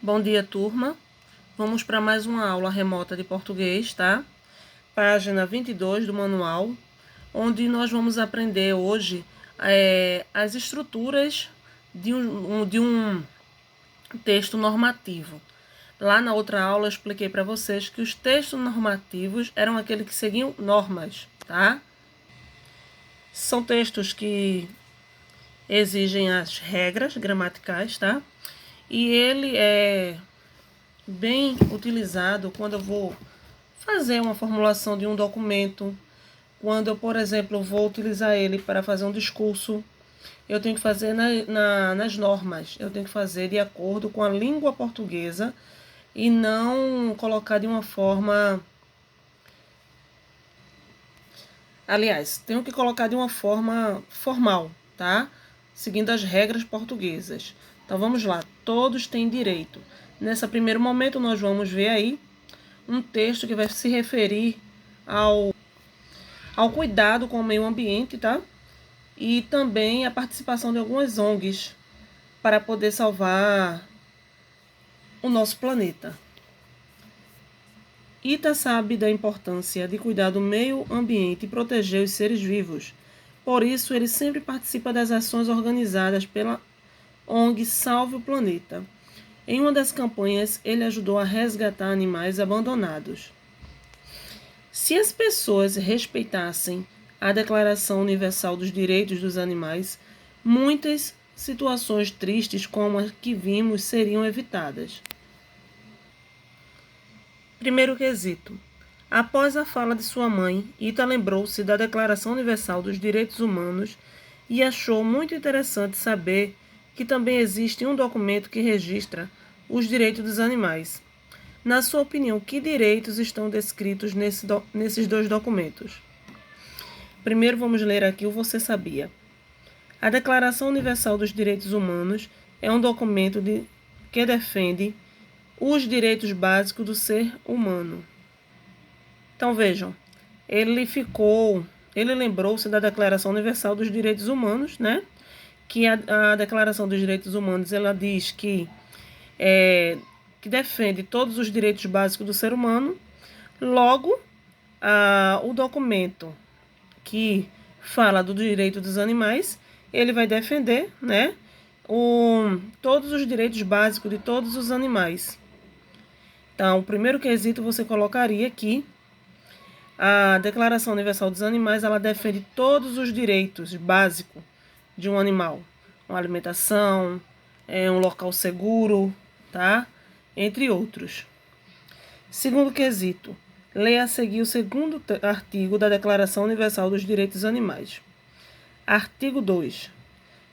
Bom dia, turma. Vamos para mais uma aula remota de português, tá? Página 22 do manual, onde nós vamos aprender hoje as estruturas de um texto normativo. Lá na outra aula eu expliquei para vocês que os textos normativos eram aqueles que seguiam normas, tá? São textos que exigem as regras gramaticais, tá? E ele é bem utilizado quando eu vou fazer uma formulação de um documento, quando eu, por exemplo, vou utilizar ele para fazer um discurso. Eu tenho que fazer nas normas, eu tenho que fazer de acordo com a língua portuguesa e não colocar de uma forma... Aliás, tenho que colocar de uma forma formal, tá? Seguindo as regras portuguesas. Então vamos lá, todos têm direito. Nesse primeiro momento nós vamos ver aí um texto que vai se referir ao cuidado com o meio ambiente, tá? E também a participação de algumas ONGs para poder salvar o nosso planeta. Ita sabe da importância de cuidar do meio ambiente e proteger os seres vivos. Por isso, ele sempre participa das ações organizadas pela ONG Salve o Planeta. Em uma das campanhas, ele ajudou a resgatar animais abandonados. Se as pessoas respeitassem a Declaração Universal dos Direitos dos Animais, muitas situações tristes como as que vimos seriam evitadas. Primeiro quesito. Após a fala de sua mãe, Ita lembrou-se da Declaração Universal dos Direitos Humanos e achou muito interessante saber que também existe um documento que registra os direitos dos animais. Na sua opinião, que direitos estão descritos nesses dois documentos? Primeiro vamos ler aqui o Você Sabia. A Declaração Universal dos Direitos Humanos é um documento que defende os direitos básicos do ser humano. Então vejam, ele lembrou-se da Declaração Universal dos Direitos Humanos, né? Que a Declaração dos Direitos Humanos, ela diz que defende todos os direitos básicos do ser humano. Logo, o documento que fala do direito dos animais, ele vai defender, né, todos os direitos básicos de todos os animais. Então, o primeiro quesito você colocaria aqui: a Declaração Universal dos Animais, ela defende todos os direitos básicos de um animal. Uma alimentação, um local seguro, tá? Entre outros. Segundo quesito, leia a seguir o segundo artigo da Declaração Universal dos Direitos dos Animais. Artigo 2.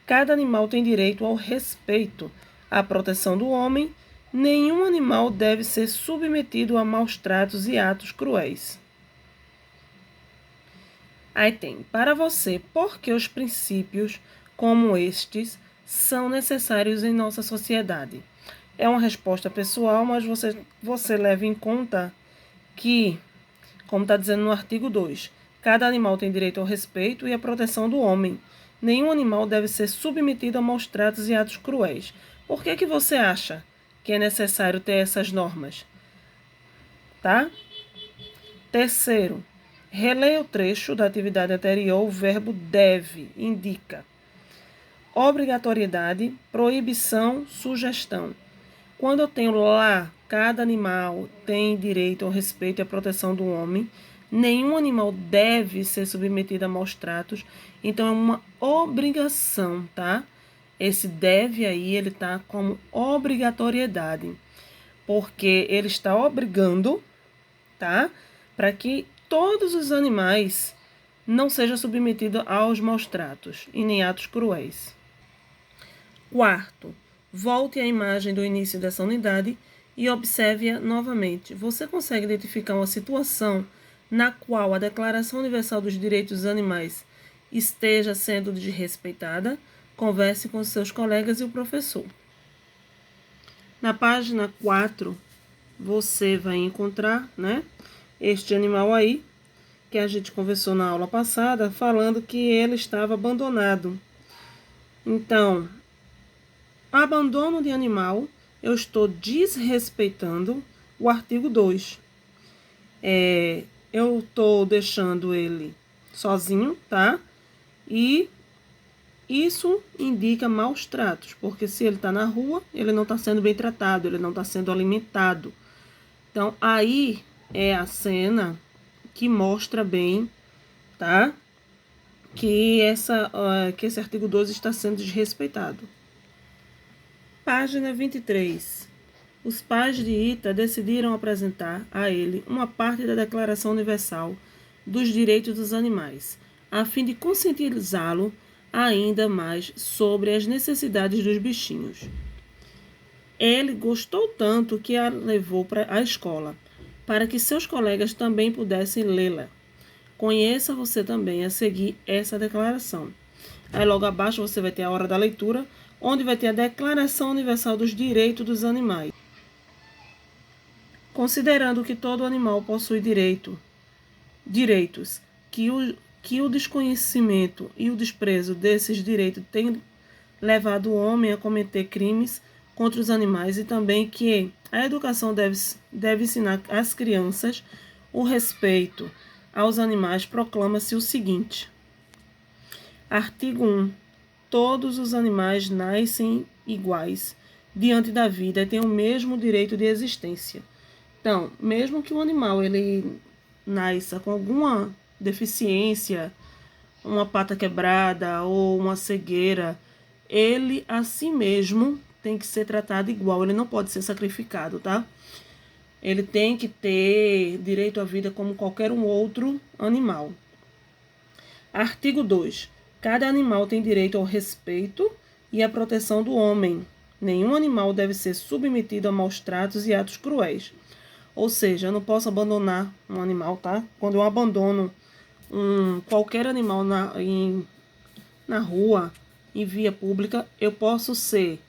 Cada animal tem direito ao respeito, à proteção do homem. Nenhum animal deve ser submetido a maus tratos e atos cruéis. Aí tem, para você, por que os princípios como estes são necessários em nossa sociedade? É uma resposta pessoal, mas você leva em conta que, como está dizendo no artigo 2, cada animal tem direito ao respeito e à proteção do homem. Nenhum animal deve ser submetido a maus tratos e atos cruéis. Por que você acha que é necessário ter essas normas? Tá? Terceiro, releia o trecho da atividade anterior. O verbo deve indica obrigatoriedade, proibição, sugestão. Quando eu tenho lá, cada animal tem direito ao respeito e à proteção do homem, nenhum animal deve ser submetido a maus tratos, então é uma obrigação, tá? Esse deve aí, ele tá como obrigatoriedade, porque ele está obrigando, tá? Para que todos os animais não sejam submetidos aos maus tratos e nem atos cruéis. Quarto, volte à imagem do início dessa unidade e observe-a novamente. Você consegue identificar uma situação na qual a Declaração Universal dos Direitos dos Animais esteja sendo desrespeitada? Converse com seus colegas e o professor. Na página 4, você vai encontrar, né, este animal aí, que a gente conversou na aula passada, falando que ele estava abandonado. Então, abandono de animal eu estou desrespeitando o artigo 2. Eu estou deixando ele sozinho, tá? E isso indica maus tratos, porque se ele está na rua, ele não está sendo bem tratado, ele não está sendo alimentado. Então, aí é a cena que mostra bem, tá? Que esse artigo 12 está sendo desrespeitado. Página 23. Os pais de Ita decidiram apresentar a ele uma parte da Declaração Universal dos Direitos dos Animais, a fim de conscientizá-lo ainda mais sobre as necessidades dos bichinhos. Ele gostou tanto que a levou para a escola, para que seus colegas também pudessem lê-la. Conheça você também a seguir essa declaração. Aí logo abaixo você vai ter a hora da leitura, onde vai ter a Declaração Universal dos Direitos dos Animais. Considerando que todo animal possui direitos, que o desconhecimento e o desprezo desses direitos têm levado o homem a cometer crimes contra os animais e também que a educação deve ensinar às crianças o respeito aos animais, proclama-se o seguinte. Artigo 1. Todos os animais nascem iguais diante da vida e têm o mesmo direito de existência. Então, mesmo que o animal ele nasça com alguma deficiência, uma pata quebrada ou uma cegueira, ele a si mesmo tem que ser tratado igual, ele não pode ser sacrificado, tá? Ele tem que ter direito à vida como qualquer um outro animal. Artigo 2. Cada animal tem direito ao respeito e à proteção do homem. Nenhum animal deve ser submetido a maus tratos e atos cruéis. Ou seja, eu não posso abandonar um animal, tá? Quando eu abandono qualquer animal na rua, em via pública, eu posso ser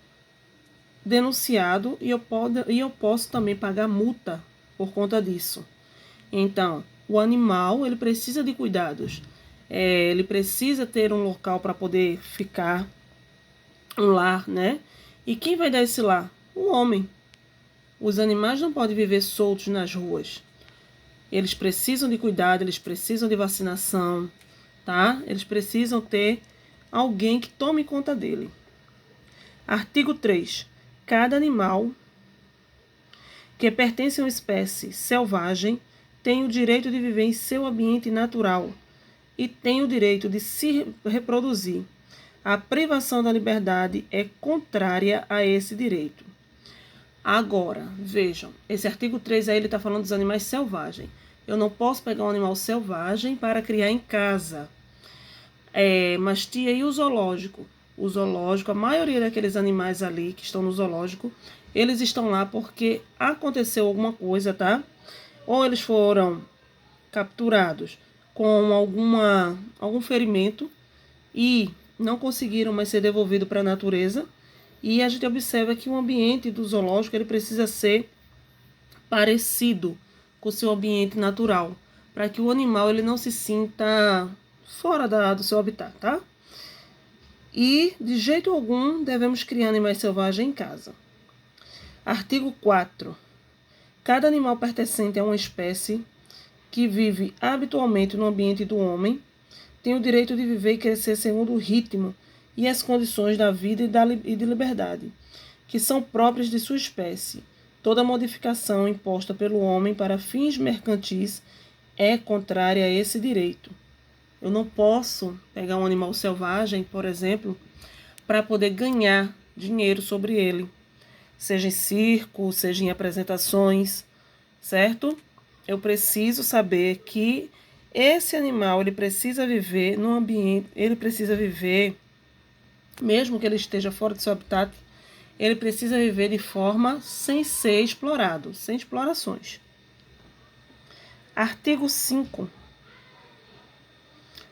denunciado e eu posso também pagar multa por conta disso. Então, o animal ele precisa de cuidados. Ele precisa ter um local para poder ficar, um lar, né? E quem vai dar esse lar? O homem. Os animais não podem viver soltos nas ruas. Eles precisam de cuidado, eles precisam de vacinação, tá? Eles precisam ter alguém que tome conta dele. Artigo 3. Cada animal que pertence a uma espécie selvagem tem o direito de viver em seu ambiente natural e tem o direito de se reproduzir. A privação da liberdade é contrária a esse direito. Agora, vejam, esse artigo 3 aí ele está falando dos animais selvagens. Eu não posso pegar um animal selvagem para criar em casa. Mas tia, e o zoológico? O zoológico, a maioria daqueles animais ali que estão no zoológico, eles estão lá porque aconteceu alguma coisa, tá? Ou eles foram capturados com algum ferimento e não conseguiram mais ser devolvidos para a natureza. E a gente observa que o ambiente do zoológico ele precisa ser parecido com o seu ambiente natural, para que o animal ele não se sinta fora do seu habitat, tá? E, de jeito algum, devemos criar animais selvagens em casa. Artigo 4. Cada animal pertencente a uma espécie que vive habitualmente no ambiente do homem tem o direito de viver e crescer segundo o ritmo e as condições da vida e de liberdade, que são próprias de sua espécie. Toda modificação imposta pelo homem para fins mercantis é contrária a esse direito. Eu não posso pegar um animal selvagem, por exemplo, para poder ganhar dinheiro sobre ele, seja em circo, seja em apresentações, certo? Eu preciso saber que esse animal ele precisa viver num ambiente, ele precisa viver, mesmo que ele esteja fora do seu habitat, ele precisa viver de forma sem ser explorado, sem explorações. Artigo 5.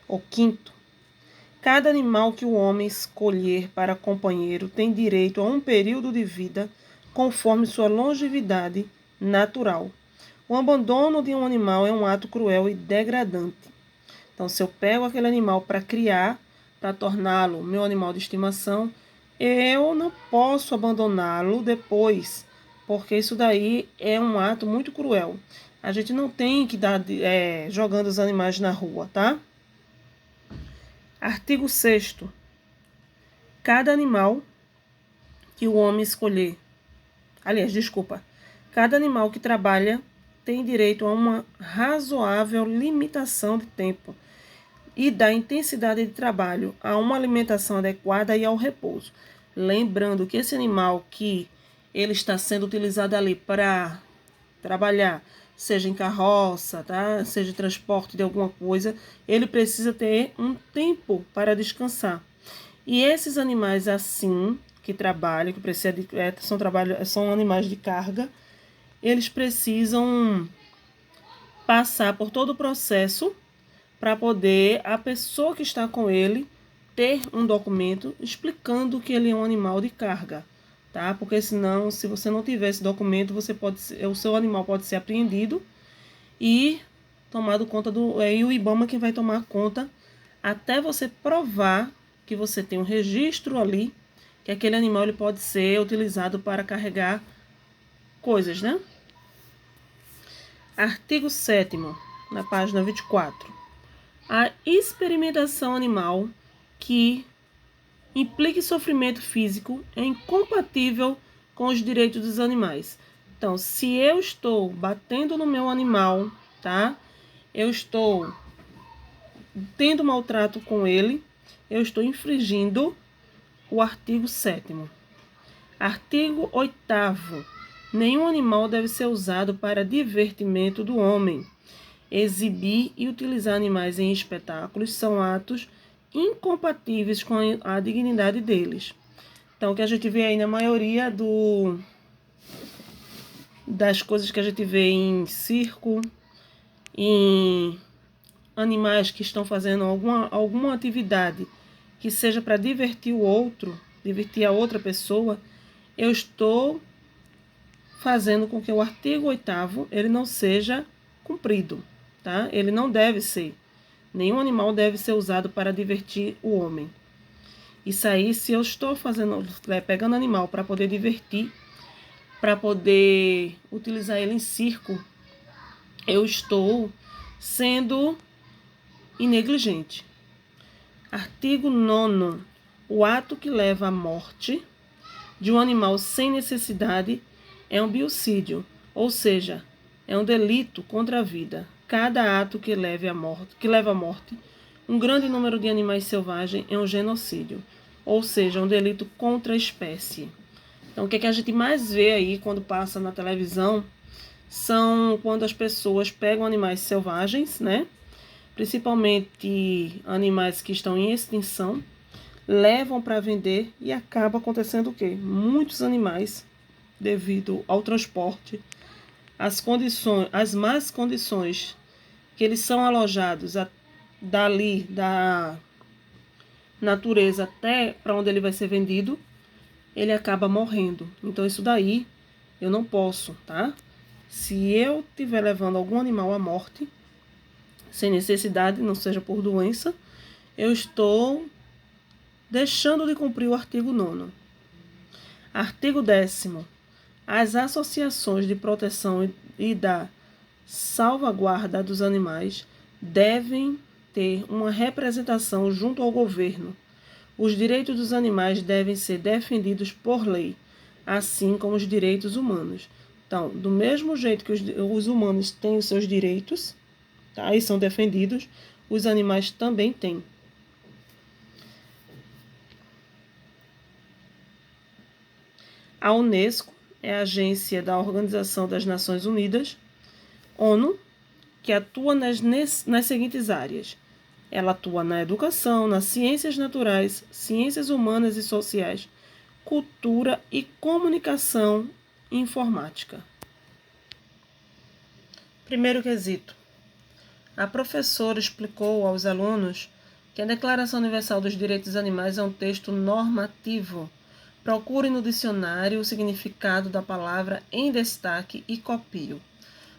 O 5º. Cada animal que o homem escolher para companheiro tem direito a um período de vida conforme sua longevidade natural. O abandono de um animal é um ato cruel e degradante. Então, se eu pego aquele animal para criar, para torná-lo meu animal de estimação, eu não posso abandoná-lo depois, porque isso daí é um ato muito cruel. A gente não tem que dar jogando os animais na rua, tá? Artigo 6º. Cada animal que o homem escolher, aliás, desculpa, cada animal que trabalha tem direito a uma razoável limitação de tempo e da intensidade de trabalho, a uma alimentação adequada e ao repouso. Lembrando que esse animal que ele está sendo utilizado ali para trabalhar, seja em carroça, tá? Seja transporte de alguma coisa, ele precisa ter um tempo para descansar. E esses animais assim, que trabalham, que precisam de, são animais de carga, eles precisam passar por todo o processo para poder a pessoa que está com ele ter um documento explicando que ele é um animal de carga, tá? Porque senão, se você não tiver esse documento, o seu animal pode ser apreendido e tomado conta e o IBAMA que vai tomar conta até você provar que você tem um registro ali, que aquele animal ele pode ser utilizado para carregar coisas, né? Artigo 7º, na página 24. A experimentação animal que implique sofrimento físico é incompatível com os direitos dos animais. Então, se eu estou batendo no meu animal, tá? Eu estou tendo maltrato com ele, eu estou infringindo o artigo 7º. Artigo 8º. Nenhum animal deve ser usado para divertimento do homem. Exibir e utilizar animais em espetáculos são atos incompatíveis com a dignidade deles. Então, o que a gente vê aí na maioria das coisas que a gente vê em circo, em animais que estão fazendo alguma atividade que seja para divertir o outro, divertir a outra pessoa, eu estou fazendo com que o artigo 8º ele não seja cumprido, tá? Ele não deve ser. Nenhum animal deve ser usado para divertir o homem. Isso aí, se eu estou pegando animal para poder divertir, para poder utilizar ele em circo, eu estou sendo negligente. Artigo 9º. O ato que leva à morte de um animal sem necessidade é um biocídio, ou seja, é um delito contra a vida. Cada ato que leva à morte um grande número de animais selvagens é um genocídio, ou seja, um delito contra a espécie. Então, o que a gente mais vê aí quando passa na televisão são quando as pessoas pegam animais selvagens, né? Principalmente animais que estão em extinção, levam para vender e acaba acontecendo o quê? Muitos animais, devido ao transporte, as más condições que eles são alojados dali da natureza até para onde ele vai ser vendido, ele acaba morrendo. Então isso daí eu não posso, tá? Se eu estiver levando algum animal à morte, sem necessidade, não seja por doença, eu estou deixando de cumprir o artigo 9º. Artigo 10º. As associações de proteção e da salvaguarda dos animais devem ter uma representação junto ao governo. Os direitos dos animais devem ser defendidos por lei, assim como os direitos humanos. Então, do mesmo jeito que os humanos têm os seus direitos, tá, e são defendidos, os animais também têm. A Unesco é a agência da Organização das Nações Unidas, ONU, que atua nas seguintes áreas. Ela atua na educação, nas ciências naturais, ciências humanas e sociais, cultura e comunicação e informática. Primeiro quesito. A professora explicou aos alunos que a Declaração Universal dos Direitos dos Animais é um texto normativo. Procure no dicionário o significado da palavra em destaque e copie-o.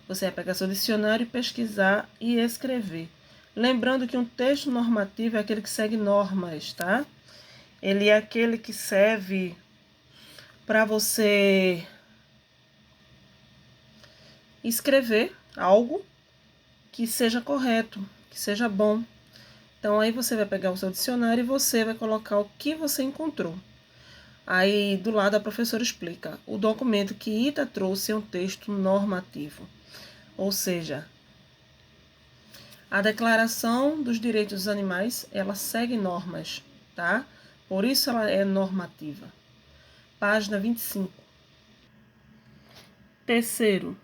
Você vai pegar seu dicionário, pesquisar e escrever. Lembrando que um texto normativo é aquele que segue normas, tá? Ele é aquele que serve para você escrever algo que seja correto, que seja bom. Então, aí você vai pegar o seu dicionário e você vai colocar o que você encontrou. Aí, do lado, a professora explica. O documento que Ita trouxe é um texto normativo. Ou seja, a Declaração dos Direitos dos Animais, ela segue normas, tá? Por isso ela é normativa. Página 25. Terceiro,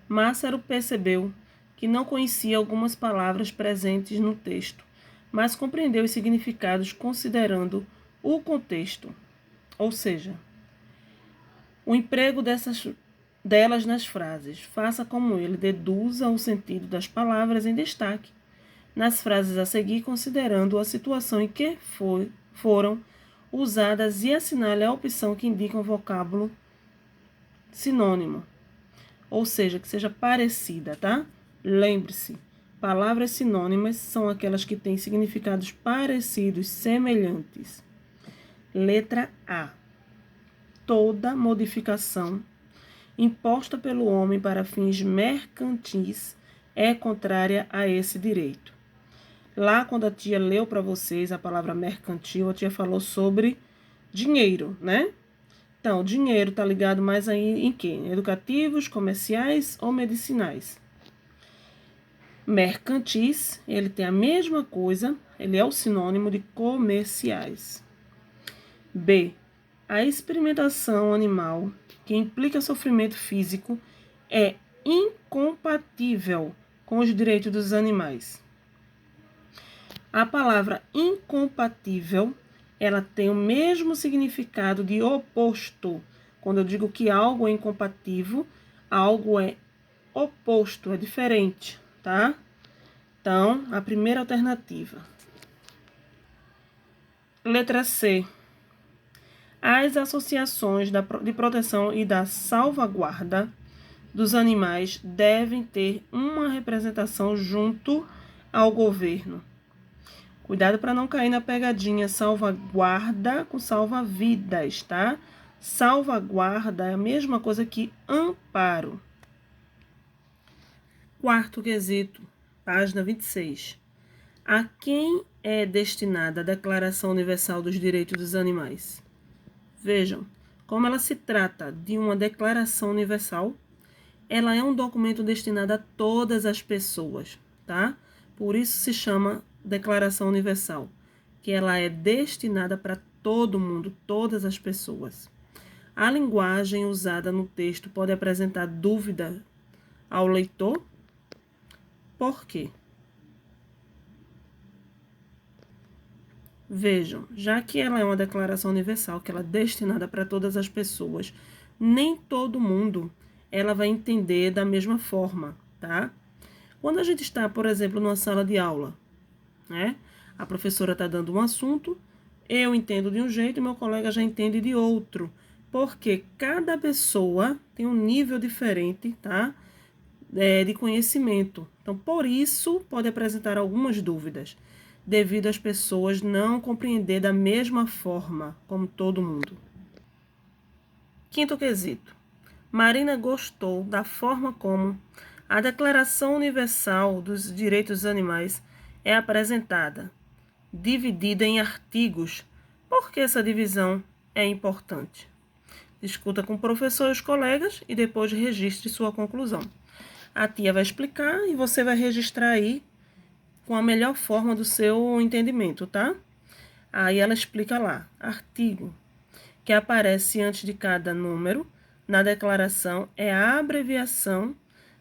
Massaro percebeu que não conhecia algumas palavras presentes no texto, mas compreendeu os significados considerando o contexto, ou seja, o emprego delas nas frases. Faça como ele, deduza o sentido das palavras em destaque nas frases a seguir, considerando a situação em que foram usadas e assinale a opção que indica um vocábulo sinônimo, ou seja, que seja parecida, tá? Lembre-se, palavras sinônimas são aquelas que têm significados parecidos, semelhantes. Letra A. Toda modificação imposta pelo homem para fins mercantis é contrária a esse direito. Lá, quando a tia leu para vocês a palavra mercantil, a tia falou sobre dinheiro, né? Então, dinheiro está ligado mais aí em quê? Educativos, comerciais ou medicinais? Mercantis, ele tem a mesma coisa, ele é o sinônimo de comerciais. B. A experimentação animal, que implica sofrimento físico, é incompatível com os direitos dos animais. A palavra incompatível, ela tem o mesmo significado de oposto. Quando eu digo que algo é incompatível, algo é oposto, é diferente, tá? Então, a primeira alternativa. Letra C. As associações de proteção e da salvaguarda dos animais devem ter uma representação junto ao governo. Cuidado para não cair na pegadinha salvaguarda com salva-vidas, tá? Salvaguarda é a mesma coisa que amparo. Quarto quesito, página 26. A quem é destinada a Declaração Universal dos Direitos dos Animais? Vejam, como ela se trata de uma declaração universal, ela é um documento destinado a todas as pessoas, tá? Por isso se chama Declaração Universal, que ela é destinada para todo mundo, todas as pessoas. A linguagem usada no texto pode apresentar dúvida ao leitor. Por quê? Vejam, já que ela é uma declaração universal, que ela é destinada para todas as pessoas, nem todo mundo ela vai entender da mesma forma, tá? Quando a gente está, por exemplo, numa sala de aula, né? A professora está dando um assunto, eu entendo de um jeito e meu colega já entende de outro, porque cada pessoa tem um nível diferente, tá? De conhecimento. Então, por isso, pode apresentar algumas dúvidas, devido às pessoas não compreender da mesma forma como todo mundo. Quinto quesito. Marina gostou da forma como a Declaração Universal dos Direitos dos Animais é apresentada, dividida em artigos. Por que essa divisão é importante? Discuta com o professor e os colegas e depois registre sua conclusão. A tia vai explicar e você vai registrar aí com a melhor forma do seu entendimento, tá? Aí ela explica lá, artigo, que aparece antes de cada número na declaração é a abreviação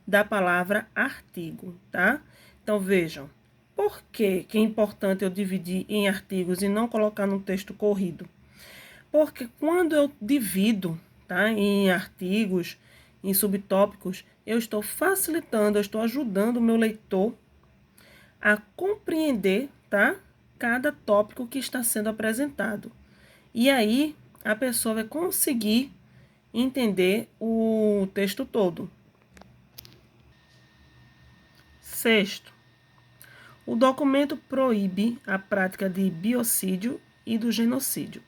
da palavra artigo, tá? Então vejam, por que é importante eu dividir em artigos e não colocar no texto corrido? Porque quando eu divido, tá, em artigos, em subtópicos, eu estou facilitando, eu estou ajudando o meu leitor a compreender, tá, cada tópico que está sendo apresentado. E aí a pessoa vai conseguir entender o texto todo. Sexto, o documento proíbe a prática de biocídio e do genocídio.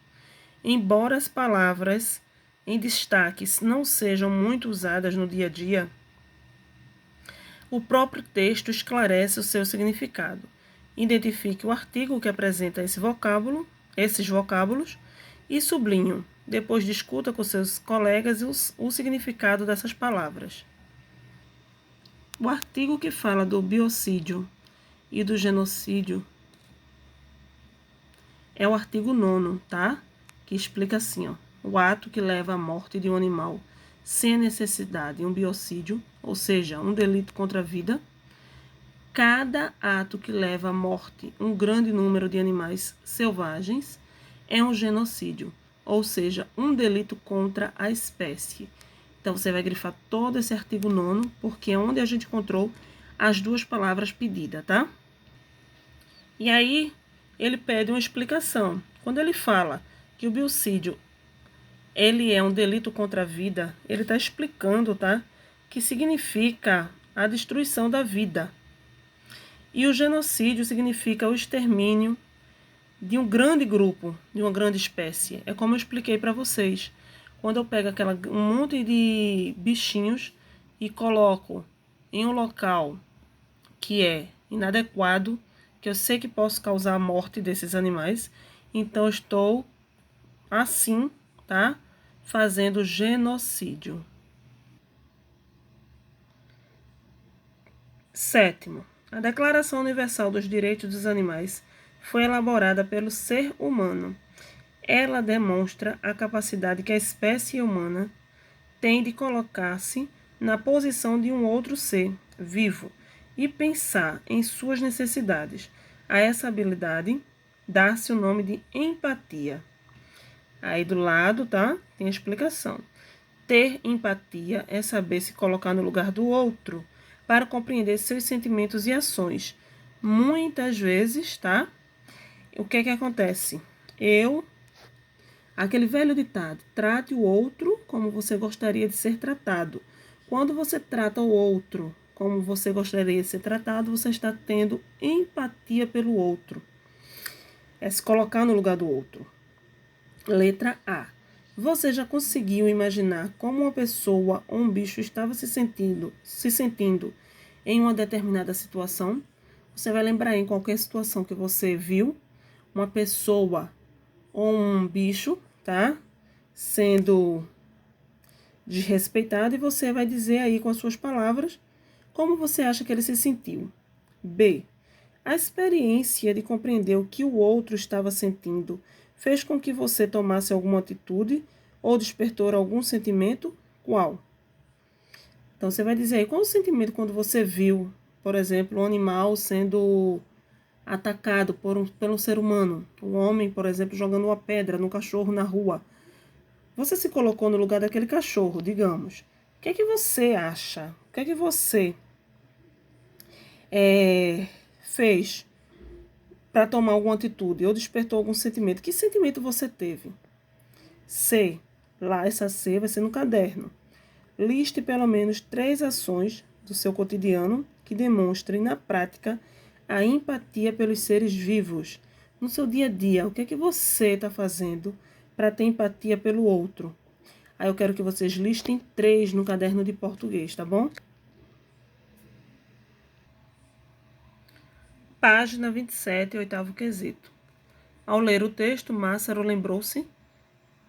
Embora as palavras em destaque não sejam muito usadas no dia a dia, o próprio texto esclarece o seu significado. Identifique o artigo que apresenta esses vocábulos e sublinhe. Depois discuta com seus colegas o significado dessas palavras. O artigo que fala do biocídio e do genocídio é o artigo 9º, tá? Que explica assim, ó. O ato que leva à morte de um animal sem necessidade, um biocídio, ou seja, um delito contra a vida. Cada ato que leva à morte um grande número de animais selvagens é um genocídio, ou seja, um delito contra a espécie. Então, você vai grifar todo esse artigo 9º, porque é onde a gente encontrou as duas palavras pedidas, tá? E aí, ele pede uma explicação. Quando ele fala que o biocídio ele é um delito contra a vida, ele está explicando, tá? Que significa a destruição da vida. E o genocídio significa o extermínio de um grande grupo, de uma grande espécie. É como eu expliquei para vocês. Quando eu pego um monte de bichinhos e coloco em um local que é inadequado, que eu sei que posso causar a morte desses animais, então eu estou assim, tá? Fazendo genocídio. 7º. A Declaração Universal dos Direitos dos Animais foi elaborada pelo ser humano. Ela demonstra a capacidade que a espécie humana tem de colocar-se na posição de um outro ser vivo e pensar em suas necessidades. A essa habilidade dá-se o nome de empatia. Aí do lado, tá? Tem a explicação. Ter empatia é saber se colocar no lugar do outro para compreender seus sentimentos e ações. Muitas vezes, tá? O que é que acontece? Aquele velho ditado, trate o outro como você gostaria de ser tratado. Quando você trata o outro como você gostaria de ser tratado, você está tendo empatia pelo outro. É se colocar no lugar do outro. Letra A. Você já conseguiu imaginar como uma pessoa ou um bicho estava se sentindo em uma determinada situação? Você vai lembrar em qualquer situação que você viu uma pessoa ou um bicho, tá? Sendo desrespeitado e você vai dizer aí com as suas palavras como você acha que ele se sentiu. B. A experiência de compreender o que o outro estava sentindo fez com que você tomasse alguma atitude ou despertou algum sentimento? Qual? Então, você vai dizer aí, qual o sentimento quando você viu, por exemplo, um animal sendo atacado pelo ser humano? Um homem, por exemplo, jogando uma pedra no cachorro na rua. Você se colocou no lugar daquele cachorro, digamos. O que é que você acha? O que é que você fez para tomar alguma atitude ou despertou algum sentimento? Que sentimento você teve? C. Lá, essa C vai ser no caderno. Liste pelo menos 3 ações do seu cotidiano que demonstrem na prática a empatia pelos seres vivos. No seu dia a dia, o que é que você está fazendo para ter empatia pelo outro? Aí eu quero que vocês listem 3 no caderno de português, tá bom? Página 27, oitavo quesito. Ao ler o texto, Massaro lembrou-se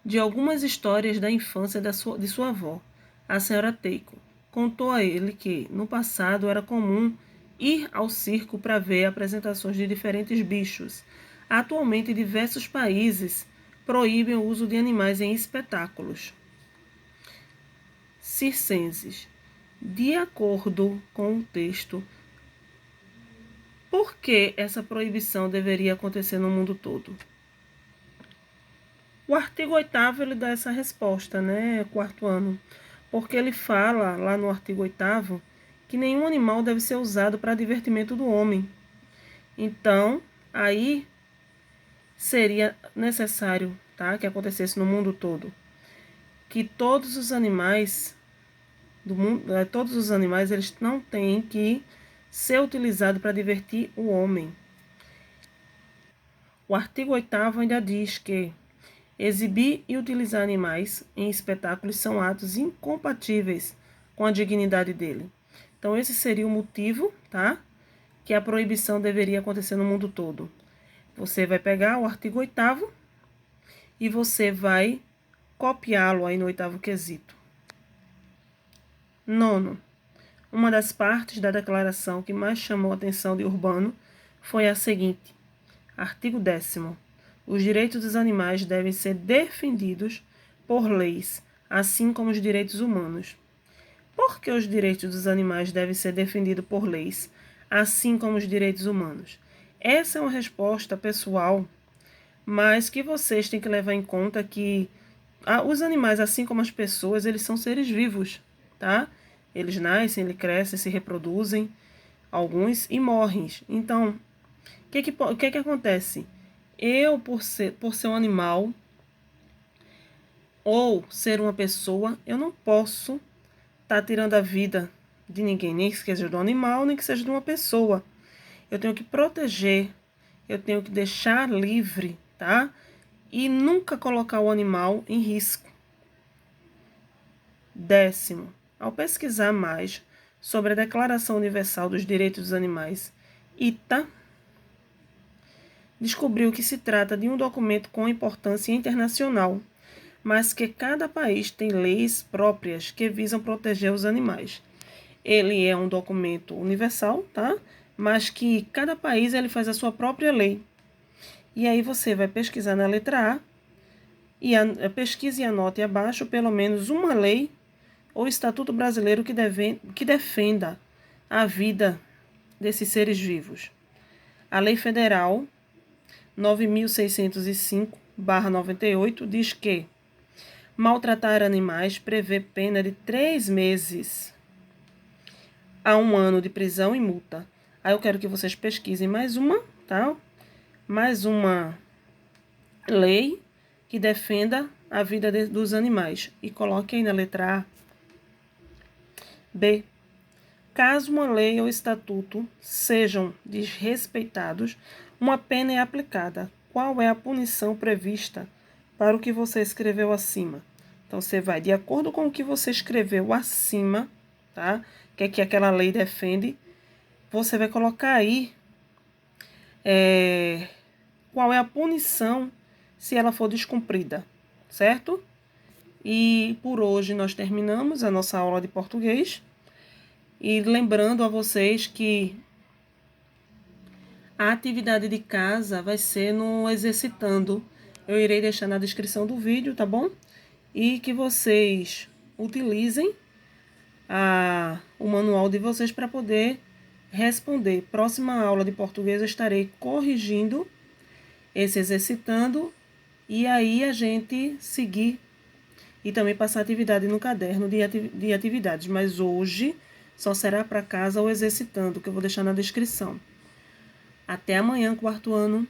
de algumas histórias da infância de sua avó, a senhora Teiko. Contou a ele que, no passado, era comum ir ao circo para ver apresentações de diferentes bichos. Atualmente, diversos países proíbem o uso de animais em espetáculos circenses. De acordo com o texto, por que essa proibição deveria acontecer no mundo todo? O artigo 8º ele dá essa resposta, né, 4º ano, porque ele fala lá no artigo 8º que nenhum animal deve ser usado para divertimento do homem. Então, aí seria necessário, tá, que acontecesse no mundo todo, que todos os animais do mundo, todos os animais eles não têm que ser utilizados para divertir o homem. O artigo 8º ainda diz que exibir e utilizar animais em espetáculos são atos incompatíveis com a dignidade dele. Então, esse seria o motivo, tá? Que a proibição deveria acontecer no mundo todo. Você vai pegar o artigo 8º e você vai copiá-lo aí no 8º quesito. 9º. Uma das partes da declaração que mais chamou a atenção de Urbano foi a seguinte. Artigo 10º. Os direitos dos animais devem ser defendidos por leis, assim como os direitos humanos. Por que os direitos dos animais devem ser defendidos por leis, assim como os direitos humanos? Essa é uma resposta pessoal, mas que vocês têm que levar em conta que os animais, assim como as pessoas, eles são seres vivos, tá? Eles nascem, eles crescem, se reproduzem, alguns e morrem. Então, o que acontece? Eu, por ser um animal ou ser uma pessoa, eu não posso estar tirando a vida de ninguém, nem que seja do animal, nem que seja de uma pessoa. Eu tenho que proteger, eu tenho que deixar livre, tá? E nunca colocar o animal em risco. 10º. Ao pesquisar mais sobre a Declaração Universal dos Direitos dos Animais, ITA, descobriu que se trata de um documento com importância internacional, mas que cada país tem leis próprias que visam proteger os animais. Ele é um documento universal, tá? Mas que cada país ele faz a sua própria lei. E aí você vai pesquisar na letra A e pesquise e anote abaixo pelo menos uma lei ou estatuto brasileiro que defenda a vida desses seres vivos. A Lei Federal 9.605/98 diz que maltratar animais prevê pena de 3 meses a 1 ano de prisão e multa. Aí eu quero que vocês pesquisem mais uma, tá? Mais uma lei que defenda a vida dos animais. E coloque aí na letra A. B. Caso uma lei ou estatuto sejam desrespeitados, uma pena é aplicada. Qual é a punição prevista para o que você escreveu acima? Então, você vai, de acordo com o que você escreveu acima, tá? Que aquela lei defende, você vai colocar aí qual é a punição se ela for descumprida, certo? E por hoje nós terminamos a nossa aula de português. E lembrando a vocês que a atividade de casa vai ser no Exercitando. Eu irei deixar na descrição do vídeo, tá bom? E que vocês utilizem o manual de vocês para poder responder. Próxima aula de português eu estarei corrigindo esse Exercitando e aí a gente seguir e também passar atividade no caderno de atividades. Mas hoje só será para casa o Exercitando, que eu vou deixar na descrição. Até amanhã, quarto ano.